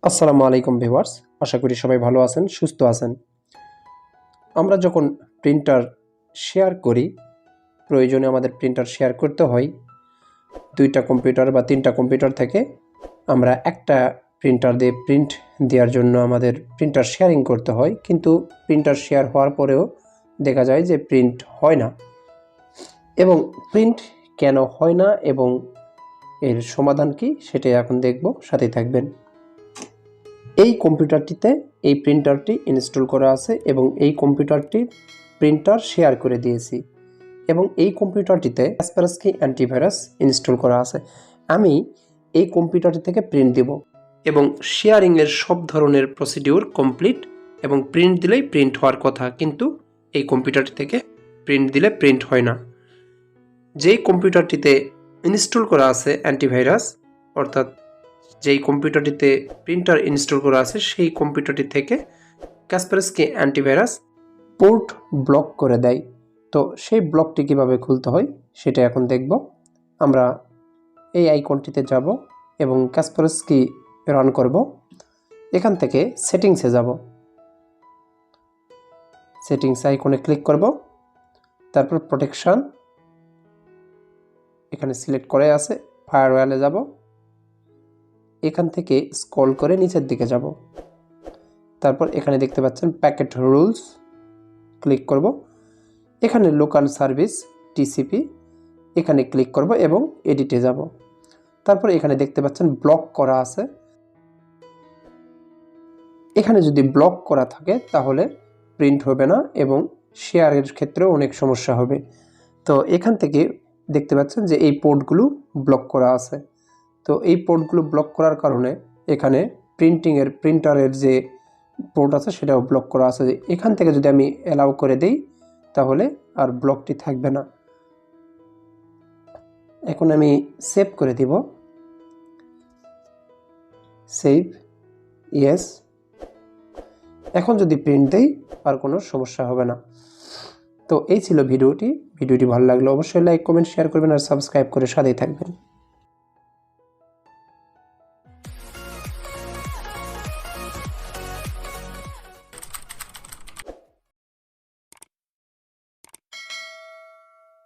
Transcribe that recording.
আসসালামু আলাইকুম ভিউয়ার্স, আশা করি সবাই ভালো আছেন, সুস্থ আছেন। আমরা যখন প্রিন্টার শেয়ার করি, প্রয়োজনে আমাদের প্রিন্টার শেয়ার করতে হয় 2টা কম্পিউটার বা 3টা কম্পিউটার থেকে। আমরা একটা প্রিন্টার দিয়ে প্রিন্ট দেওয়ার জন্য আমাদের প্রিন্টার শেয়ারিং করতে হয়, কিন্তু প্রিন্টার শেয়ার হওয়ার পরেও দেখা যায় যে প্রিন্ট হয় না। এবং প্রিন্ট কেন হয় না এবং এর সমাধান কি সেটাই এখন দেখব, সাথেই থাকবেন। এই কম্পিউটারটিতে এই প্রিন্টারটি ইনস্টল করা আছে এবং এই কম্পিউটারটি প্রিন্টার শেয়ার করে দিয়েছি এবং এই কম্পিউটারটিতে কাসপারস্কি অ্যান্টিভাইরাস ইনস্টল করা আছে। আমি এই কম্পিউটারটি থেকে প্রিন্ট দেব এবং শেয়ারিংয়ের সব ধরনের প্রসিডিউর কমপ্লিট এবং প্রিন্ট দিলেই প্রিন্ট হওয়ার কথা, কিন্তু এই কম্পিউটারটি থেকে প্রিন্ট দিলে প্রিন্ট হয় না। যেই কম্পিউটারটিতে ইনস্টল করা আছে অ্যান্টিভাইরাস, অর্থাৎ যেই কম্পিউটারটিতে প্রিন্টার ইনস্টল করা আছে সেই কম্পিউটারটি থেকে কাসপারস্কি অ্যান্টিভাইরাস পোর্ট ব্লক করে দেয়। তো সেই ব্লকটি কীভাবে খুলতে হয় সেটা এখন দেখব। আমরা এই আইকনটিতে যাব এবং কাসপারস্কি রান করব। এখান থেকে সেটিংসে যাব, সেটিংস আইকনে ক্লিক করব, তারপর প্রোটেকশন এখানে সিলেক্ট করে আছে, ফায়ারওয়ালে যাব। এখান থেকে স্ক্রল করে নিচের দিকে যাব, তারপর এখানে দেখতে পাচ্ছেন প্যাকেট রুলস, ক্লিক করব। এখানে লোকাল সার্ভিস টিসিপি এখানে ক্লিক করব এবং এডিটে যাব। তারপর এখানে দেখতে পাচ্ছেন ব্লক করা আছে। এখানে যদি ব্লক করা থাকে তাহলে প্রিন্ট হবে না এবং শেয়ারের ক্ষেত্রেও অনেক সমস্যা হবে। তো এখান থেকে দেখতে পাচ্ছেন যে এই পোর্টগুলো ব্লক করা আছে। তো এই পোর্টগুলো ব্লক করার কারণে এখানে প্রিন্টারের যে পোর্ট আছে সেটাও ব্লক করা আছে। এখান থেকে যদি আমি অ্যালাউ করে দেই তাহলে আর ব্লকটি থাকবে না। এখন আমি সেভ করে দিব, সেভ, ইয়েস। এখন যদি প্রিন্ট দেই আর কোনো সমস্যা হবে না। তো এই ছিল ভিডিওটি ভালো লাগলে অবশ্যই লাইক, কমেন্ট, শেয়ার করবেন আর সাবস্ক্রাইব করে সাথেই থাকবেন।